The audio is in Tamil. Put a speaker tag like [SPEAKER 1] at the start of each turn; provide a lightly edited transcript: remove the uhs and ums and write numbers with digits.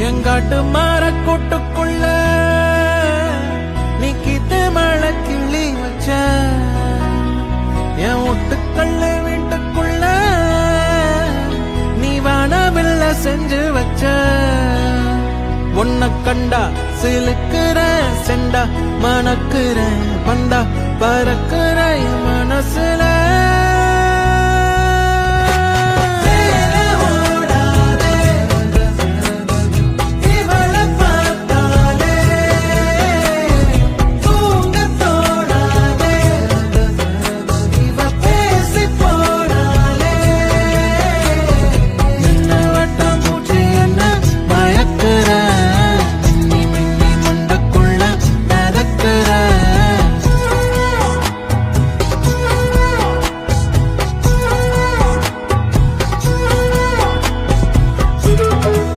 [SPEAKER 1] எங்காட்டு மாற கூட்டுக்குள்ள நீ கீத்து மழை கிள்ளி வச்ச என் ஒட்டுக்கள்ள வீட்டுக்குள்ள நீ வானவில்ல செஞ்சு வச்ச உன்னை கண்டா சிலுக்குற செண்டா மணக்குற பண்டா பறக்குற மனசுல